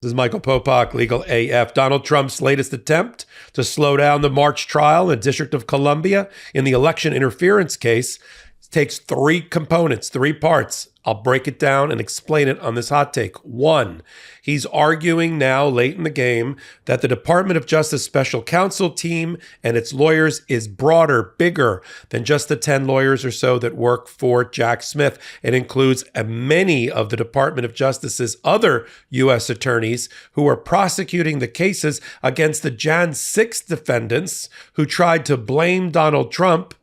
This is Michael Popok, Legal AF. Donald Trump's latest attempt to slow down the March trial in the District of Columbia in the election interference case takes three components, three parts. I'll break it down and explain it on this hot take. One, he's arguing now late in the game that the Department of Justice Special Counsel team and its lawyers is broader, bigger than just the 10 lawyers or so that work for Jack Smith. It includes many of the Department of Justice's other U.S. attorneys who are prosecuting the cases against the Jan 6 defendants who tried to blame Donald Trump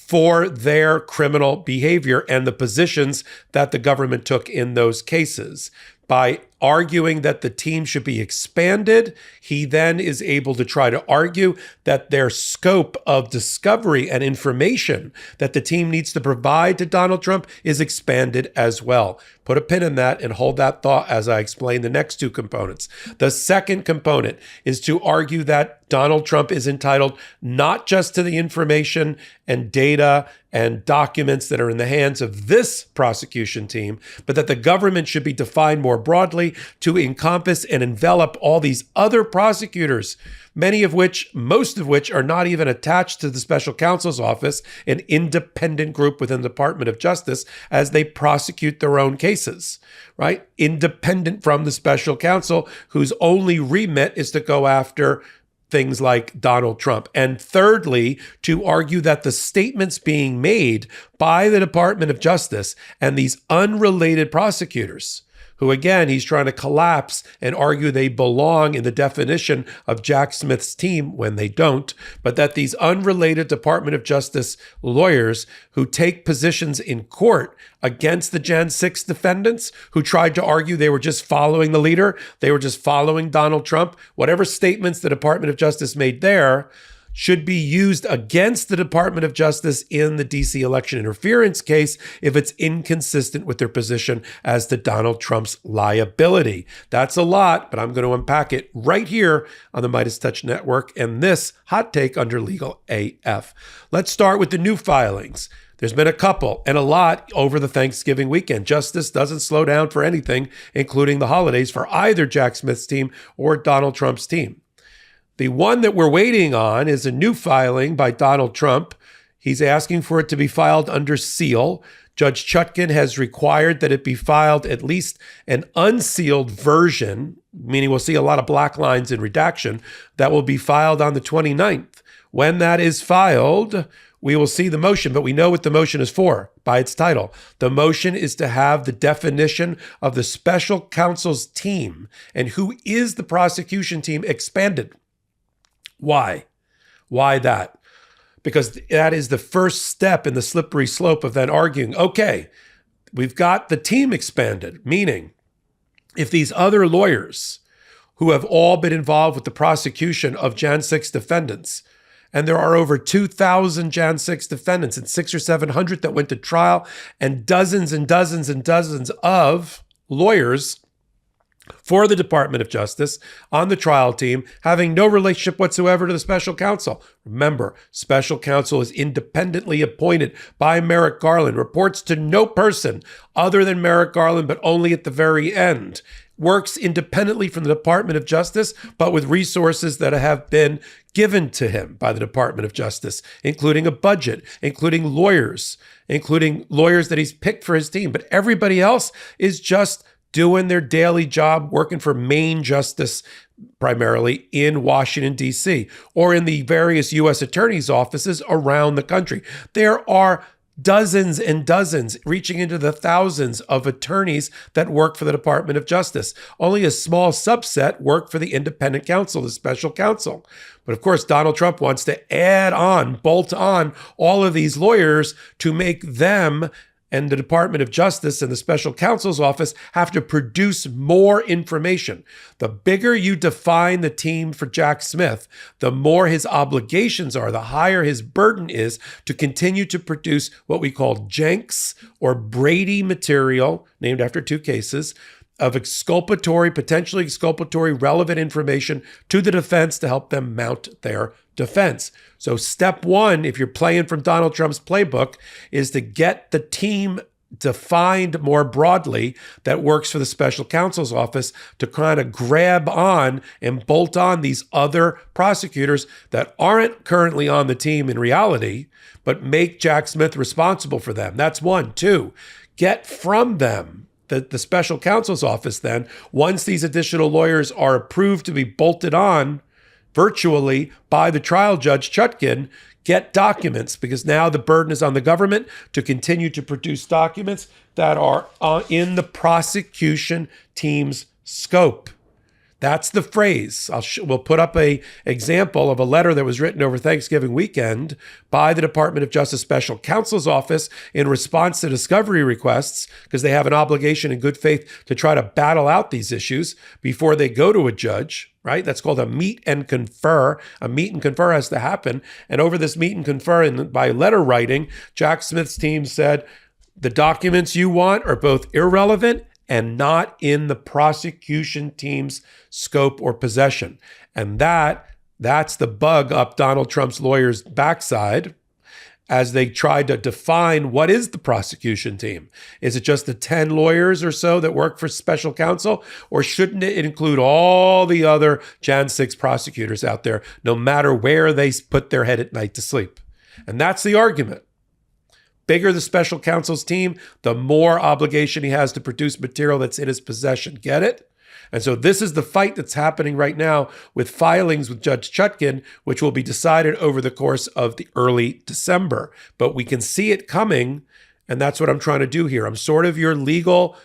for their criminal behavior and the positions that the government took in those cases. By arguing that the team should be expanded, he then is able to try to argue that their scope of discovery and information that the team needs to provide to Donald Trump is expanded as well. Put a pin in that and hold that thought as I explain the next two components. The second component is to argue that Donald Trump is entitled not just to the information and data and documents that are in the hands of this prosecution team, but that the government should be defined more broadly to encompass and envelop all these other prosecutors, most of which are not even attached to the special counsel's office, an independent group within the Department of Justice as they prosecute their own cases, right? Independent from the special counsel whose only remit is to go after things like Donald Trump. And thirdly, to argue that the statements being made by the Department of Justice and these unrelated prosecutors, who again, he's trying to collapse and argue they belong in the definition of Jack Smith's team when they don't, but that these unrelated Department of Justice lawyers who take positions in court against the Jan 6 defendants who tried to argue they were just following the leader, they were just following Donald Trump, whatever statements the Department of Justice made there should be used against the Department of Justice in the DC election interference case if it's inconsistent with their position as to Donald Trump's liability. That's a lot, but I'm going to unpack it right here on the MeidasTouch Network and this hot take under Legal AF. Let's start with the new filings. There's been a couple and a lot over the Thanksgiving weekend. Justice doesn't slow down for anything, including the holidays, for either Jack Smith's team or Donald Trump's team. The one that we're waiting on is a new filing by Donald Trump. He's asking for it to be filed under seal. Judge Chutkan has required that it be filed at least an unsealed version, meaning we'll see a lot of black lines in redaction, that will be filed on the 29th. When that is filed, we will see the motion, but we know what the motion is for by its title. The motion is to have the definition of the special counsel's team and who is the prosecution team expanded. Why? Why that? Because that is the first step in the slippery slope of then arguing, okay, we've got the team expanded, meaning if these other lawyers who have all been involved with the prosecution of Jan 6 defendants, and there are over 2,000 Jan 6 defendants and 600 or 700 that went to trial, and dozens and dozens and dozens of lawyers for the Department of Justice on the trial team, having no relationship whatsoever to the special counsel. Remember, special counsel is independently appointed by Merrick Garland, reports to no person other than Merrick Garland, but only at the very end. Works independently from the Department of Justice, but with resources that have been given to him by the Department of Justice, including a budget, including lawyers that he's picked for his team. But everybody else is just doing their daily job, working for Main Justice, primarily in Washington, D.C., or in the various U.S. attorneys' offices around the country. There are dozens and dozens, reaching into the thousands of attorneys that work for the Department of Justice. Only a small subset work for the independent counsel, the special counsel. But of course, Donald Trump wants to bolt on all of these lawyers to make them and the Department of Justice and the special counsel's office have to produce more information. The bigger you define the team for Jack Smith, the more his obligations are, the higher his burden is to continue to produce what we call Jenks or Brady material, named after two cases, of potentially exculpatory, relevant information to the defense to help them mount their defense. So step one, if you're playing from Donald Trump's playbook, is to get the team defined more broadly that works for the special counsel's office to kind of grab on and bolt on these other prosecutors that aren't currently on the team in reality, but make Jack Smith responsible for them. That's one. Two, get from them, the special counsel's office then, once these additional lawyers are approved to be bolted on virtually by the trial judge, Chutkan, get documents, because now the burden is on the government to continue to produce documents that are in the prosecution team's scope. That's the phrase. We'll put up an example of a letter that was written over Thanksgiving weekend by the Department of Justice Special Counsel's Office in response to discovery requests, because they have an obligation in good faith to try to battle out these issues before they go to a judge, right? That's called a meet and confer. A meet and confer has to happen. And over this meet and confer, and by letter writing, Jack Smith's team said, the documents you want are both irrelevant and not in the prosecution team's scope or possession. And that's the bug up Donald Trump's lawyers' backside as they tried to define what is the prosecution team. Is it just the 10 lawyers or so that work for special counsel? Or shouldn't it include all the other Jan 6 prosecutors out there, no matter where they put their head at night to sleep? And that's the argument. Bigger the special counsel's team, the more obligation he has to produce material that's in his possession. Get it? And so this is the fight that's happening right now with filings with Judge Chutkan, which will be decided over the course of the early December. But we can see it coming, and that's what I'm trying to do here. I'm sort of your legal,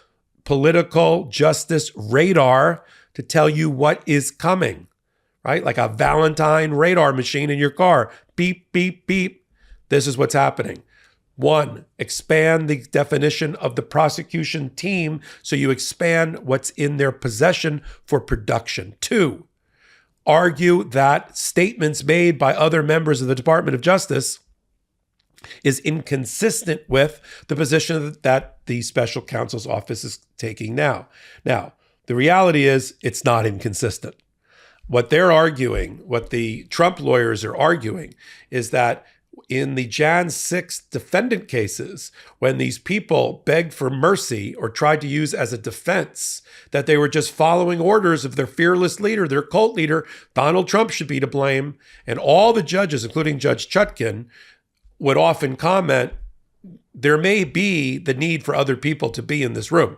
political justice radar to tell you what is coming, right? Like a Valentine radar machine in your car. Beep, beep, beep. This is what's happening. One, expand the definition of the prosecution team so you expand what's in their possession for production. Two, argue that statements made by other members of the Department of Justice is inconsistent with the position that the special counsel's office is taking now. Now, the reality is it's not inconsistent. What they're arguing, what the Trump lawyers are arguing, is that in the Jan 6 defendant cases, when these people begged for mercy or tried to use as a defense that they were just following orders of their fearless leader, their cult leader, Donald Trump should be to blame. And all the judges, including Judge Chutkan, would often comment, there may be the need for other people to be in this room,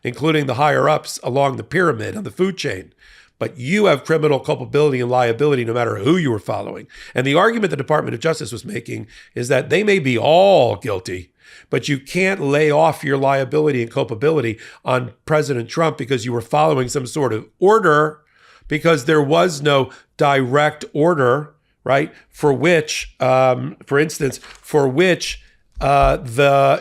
including the higher ups along the pyramid on the food chain. But you have criminal culpability and liability no matter who you were following. And the argument the Department of Justice was making is that they may be all guilty, but you can't lay off your liability and culpability on President Trump because you were following some sort of order, because there was no direct order, right? For which, for instance,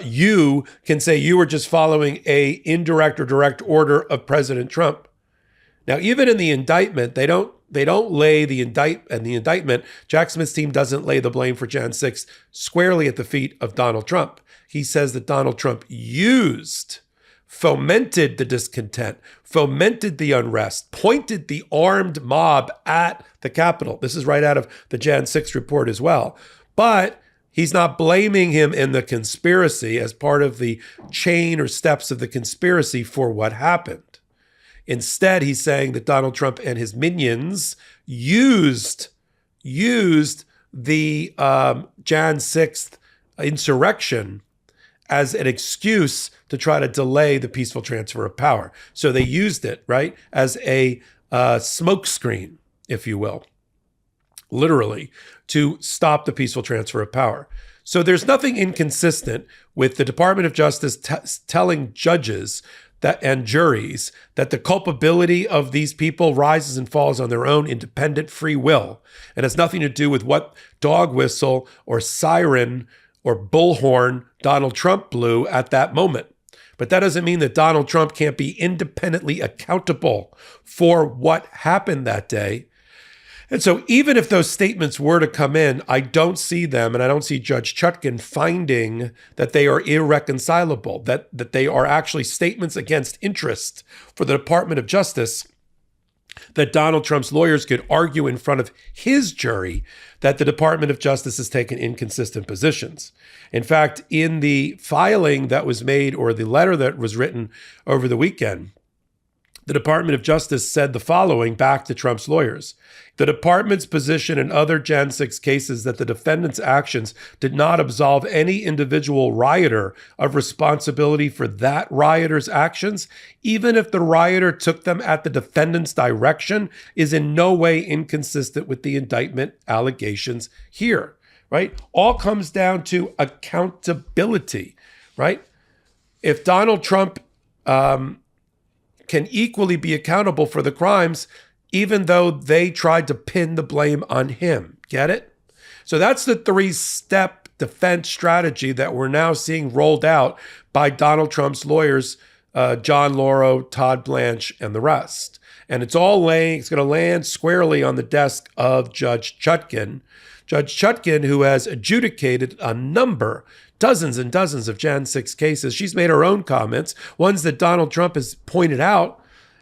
you can say you were just following a indirect or direct order of President Trump. Now, even in the indictment, they don't lay the indictment. Jack Smith's team doesn't lay the blame for Jan 6 squarely at the feet of Donald Trump. He says that Donald Trump fomented the discontent, fomented the unrest, pointed the armed mob at the Capitol. This is right out of the Jan 6 report as well. But he's not blaming him in the conspiracy as part of the chain or steps of the conspiracy for what happened. Instead, he's saying that Donald Trump and his minions used the Jan 6th insurrection as an excuse to try to delay the peaceful transfer of power. So they used it, right, as a smokescreen, if you will, literally, to stop the peaceful transfer of power. So there's nothing inconsistent with the Department of Justice telling judges and juries that the culpability of these people rises and falls on their own independent free will. And has nothing to do with what dog whistle or siren or bullhorn Donald Trump blew at that moment. But that doesn't mean that Donald Trump can't be independently accountable for what happened that day. And so even if those statements were to come in, I don't see them, and I don't see Judge Chutkan finding that they are irreconcilable, that they are actually statements against interest for the Department of Justice that Donald Trump's lawyers could argue in front of his jury that the Department of Justice has taken inconsistent positions. In fact, in the filing that was made, or the letter that was written over the weekend, the Department of Justice said the following back to Trump's lawyers. The department's position in other Jan 6 cases that the defendant's actions did not absolve any individual rioter of responsibility for that rioter's actions, even if the rioter took them at the defendant's direction, is in no way inconsistent with the indictment allegations here, right? All comes down to accountability, right? If Donald Trump can equally be accountable for the crimes, even though they tried to pin the blame on him. Get it? So that's the 3-step defense strategy that we're now seeing rolled out by Donald Trump's lawyers, John Lauro, Todd Blanche, and the rest. And it's going to land squarely on the desk of Judge Chutkan. Judge Chutkan, who has adjudicated a number, dozens and dozens of Jan 6 cases. She's made her own comments, ones that Donald Trump has pointed out,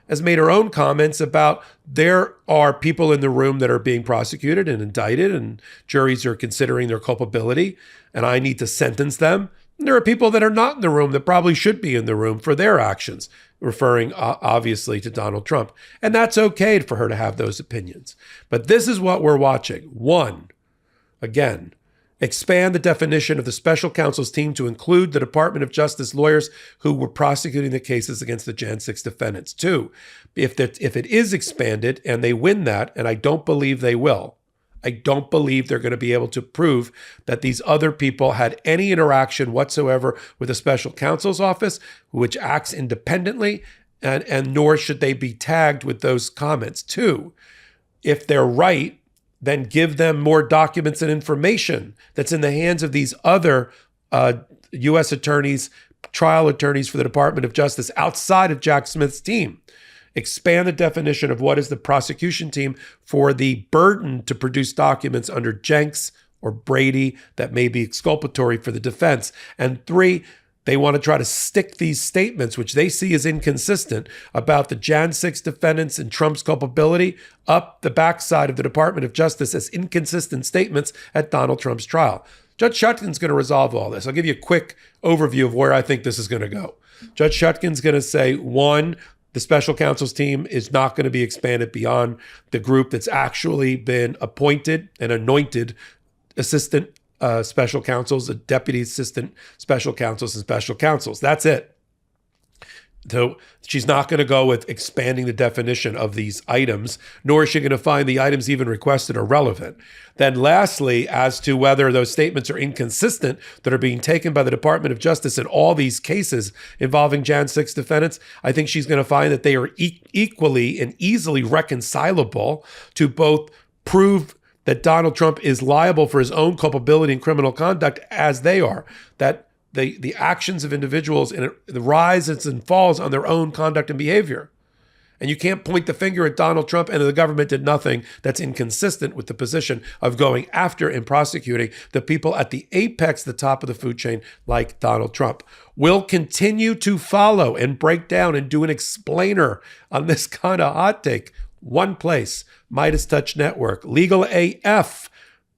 has made her own comments about there are people in the room that are being prosecuted and indicted, and juries are considering their culpability, and I need to sentence them. And there are people that are not in the room that probably should be in the room for their actions, referring obviously to Donald Trump. And that's okay for her to have those opinions. But this is what we're watching. 1, again, expand the definition of the special counsel's team to include the Department of Justice lawyers who were prosecuting the cases against the Jan 6 defendants. 2, if it is expanded and they win that, and I don't believe they will, I don't believe they're going to be able to prove that these other people had any interaction whatsoever with the special counsel's office, which acts independently, and nor should they be tagged with those comments. 2, if they're right, then give them more documents and information that's in the hands of these other U.S. attorneys, trial attorneys for the Department of Justice outside of Jack Smith's team. Expand the definition of what is the prosecution team for the burden to produce documents under Jenks or Brady that may be exculpatory for the defense. And 3, they want to try to stick these statements, which they see as inconsistent, about the Jan 6 defendants and Trump's culpability up the backside of the Department of Justice as inconsistent statements at Donald Trump's trial. Judge Chutkan's going to resolve all this. I'll give you a quick overview of where I think this is going to go. Judge Chutkan's going to say, 1, the special counsel's team is not going to be expanded beyond the group that's actually been appointed and anointed assistant special counsels, deputy assistant special counsels, and special counsels. That's it. So she's not going to go with expanding the definition of these items, nor is she going to find the items even requested are relevant. Then lastly, as to whether those statements are inconsistent that are being taken by the Department of Justice in all these cases involving Jan 6 defendants, I think she's going to find that they are equally and easily reconcilable to both prove that Donald Trump is liable for his own culpability in criminal conduct as they are, that the actions of individuals and the rises and falls on their own conduct and behavior. And you can't point the finger at Donald Trump and the government did nothing that's inconsistent with the position of going after and prosecuting the people at the apex, the top of the food chain, like Donald Trump. We'll continue to follow and break down and do an explainer on this kind of hot take. One place, MeidasTouch Network, Legal AF,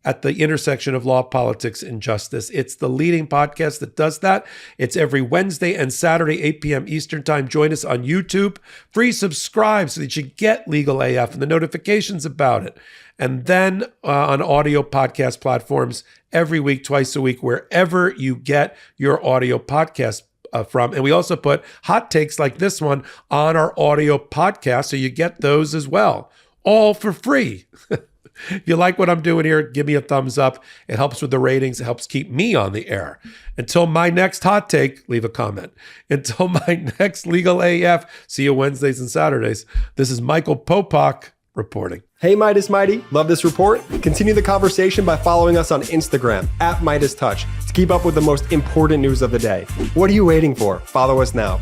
at the intersection of law, politics, and justice. It's the leading podcast that does that. It's every Wednesday and Saturday, 8 p.m. Eastern Time. Join us on YouTube. Free subscribe so that you get Legal AF and the notifications about it. And then on audio podcast platforms every week, twice a week, wherever you get your audio podcast from. And we also put hot takes like this one on our audio podcast, so you get those as well, all for free. If you like what I'm doing here, give me a thumbs up. It helps with the ratings. It helps keep me on the air. Until my next hot take, leave a comment. Until my next Legal AF, see you Wednesdays and Saturdays. This is Michael Popok reporting. Hey, Meidas Mighty, love this report? Continue the conversation by following us on Instagram at MeidasTouch to keep up with the most important news of the day. What are you waiting for? Follow us now.